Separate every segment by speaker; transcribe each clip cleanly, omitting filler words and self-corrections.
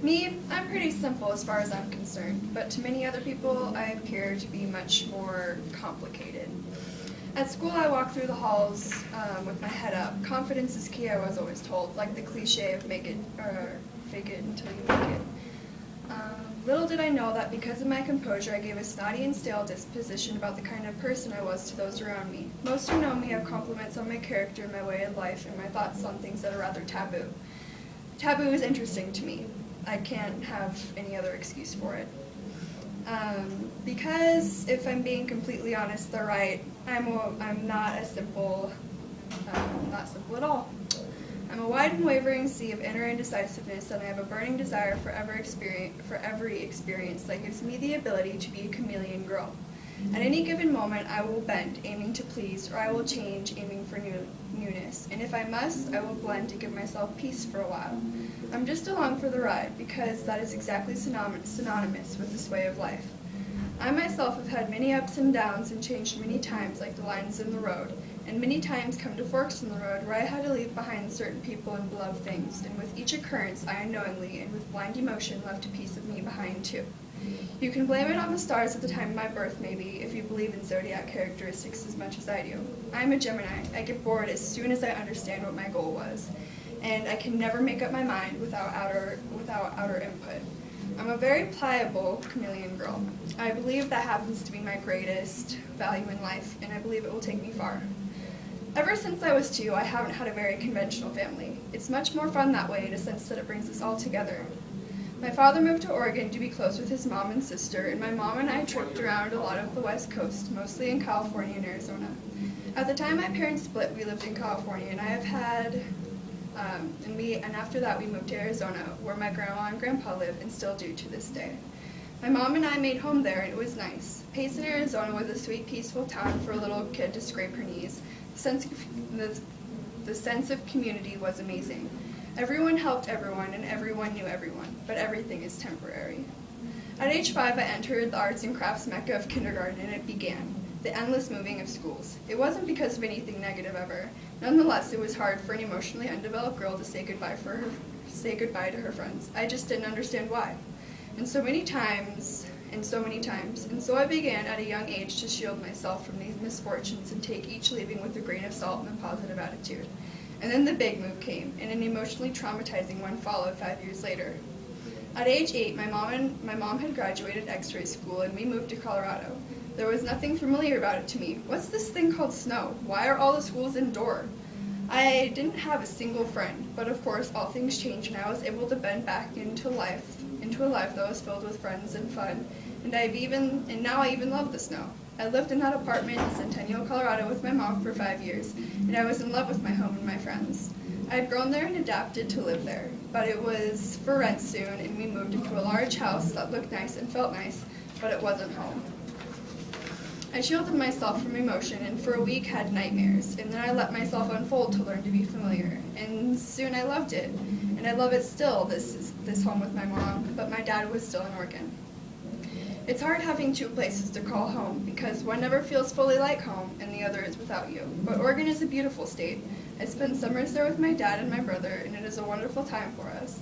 Speaker 1: Me, I'm pretty simple as far as I'm concerned, but to many other people, I appear to be much more complicated. At school, I walk through the halls with my head up. Confidence is key, I was always told, like the cliche of make it or fake it until you make it. Little did I know that because of my composure, I gave a snotty and stale disposition about the kind of person I was to those around me. Most who know me have compliments on my character, my way of life, and my thoughts on things that are rather taboo. Taboo is interesting to me. I can't have any other excuse for it. Because if I'm being completely honest, they're right. I'm not as simple, not simple at all. I'm a wide and wavering sea of inner indecisiveness, and I have a burning desire for every experience that gives me the ability to be a chameleon girl. At any given moment, I will bend, aiming to please, or I will change, aiming for newness. And if I must, I will blend to give myself peace for a while. I'm just along for the ride, because that is exactly synonymous with this way of life. I myself have had many ups and downs and changed many times like the lines in the road, and many times come to forks in the road where I had to leave behind certain people and beloved things, and with each occurrence I unknowingly and with blind emotion left a piece of me behind too. You can blame it on the stars at the time of my birth, maybe, if you believe in zodiac characteristics as much as I do. I'm a Gemini. I get bored as soon as I understand what my goal was, and I can never make up my mind without outer input. I'm a very pliable chameleon girl. I believe that happens to be my greatest value in life, and I believe it will take me far. Ever since I was 2, I haven't had a very conventional family. It's much more fun that way in a sense that it brings us all together. My father moved to Oregon to be close with his mom and sister, and my mom and I tripped around a lot of the West Coast, mostly in California and Arizona. At the time my parents split, we lived in California, and I have had and after that we moved to Arizona, where my grandma and grandpa live and still do to this day. My mom and I made home there, and it was nice. Payson, Arizona was a sweet, peaceful town for a little kid to scrape her knees. The sense of community was amazing. Everyone helped everyone, and everyone knew everyone, but everything is temporary. At age 5, I entered the arts and crafts mecca of kindergarten, and it began. The endless moving of schools. It wasn't because of anything negative ever. Nonetheless, it was hard for an emotionally undeveloped girl to say goodbye to her friends. I just didn't understand why. And so many times. And so I began at a young age to shield myself from these misfortunes and take each leaving with a grain of salt and a positive attitude. And then the big move came, and an emotionally traumatizing one followed 5 years later. At age 8, my mom had graduated X-ray school, and we moved to Colorado. There was nothing familiar about it to me. What's this thing called snow? Why are all the schools indoor? I didn't have a single friend, but of course all things changed, and I was able to bend back into a life that was filled with friends and fun. And now I even love the snow. I lived in that apartment in Centennial, Colorado with my mom for 5 years, and I was in love with my home and my friends. I had grown there and adapted to live there, but it was for rent soon, and we moved into a large house that looked nice and felt nice, but it wasn't home. I shielded myself from emotion, and for a week had nightmares, and then I let myself unfold to learn to be familiar, and soon I loved it, and I love it still, this home with my mom, but my dad was still in Oregon. It's hard having 2 places to call home, because one never feels fully like home, and the other is without you. But Oregon is a beautiful state. I spent summers there with my dad and my brother, and it is a wonderful time for us.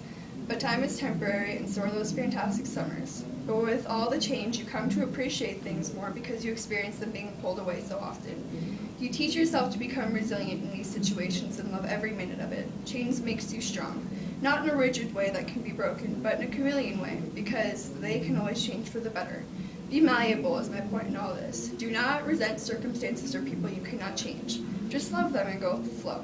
Speaker 1: But time is temporary, and so are those fantastic summers. But with all the change, you come to appreciate things more because you experience them being pulled away so often. You teach yourself to become resilient in these situations and love every minute of it. Change makes you strong. Not in a rigid way that can be broken, but in a chameleon way, because they can always change for the better. Be malleable is my point in all this. Do not resent circumstances or people you cannot change. Just love them and go with the flow.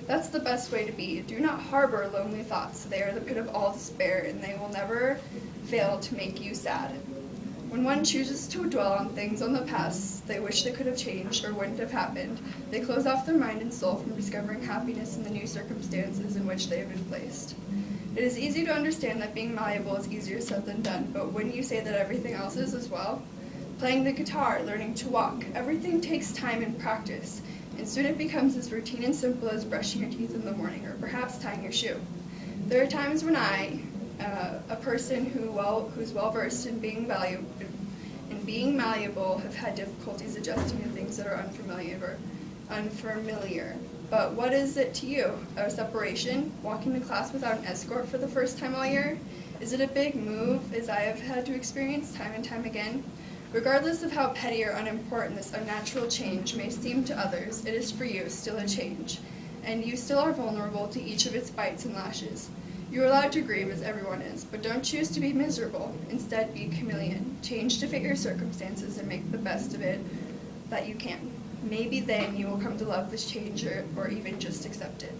Speaker 1: That's the best way to be. Do not harbor lonely thoughts. They are the pit of all despair, and they will never fail to make you sad. When one chooses to dwell on things on the past they wish they could have changed or wouldn't have happened, they close off their mind and soul from discovering happiness in the new circumstances in which they have been placed. It is easy to understand that being malleable is easier said than done, but wouldn't you say that everything else is as well? Playing the guitar, learning to walk, everything takes time and practice, and soon it becomes as routine and simple as brushing your teeth in the morning or perhaps tying your shoe. There are times when I, a person who's well-versed in being malleable, have had difficulties adjusting to things that are unfamiliar. But what is it to you? A separation? Walking to class without an escort for the first time all year? Is it a big move, as I have had to experience time and time again? Regardless of how petty or unimportant this unnatural change may seem to others, it is for you still a change, and you still are vulnerable to each of its bites and lashes. You are allowed to grieve as everyone is, but don't choose to be miserable. Instead, be a chameleon. Change to fit your circumstances and make the best of it that you can. Maybe then you will come to love this change or even just accept it.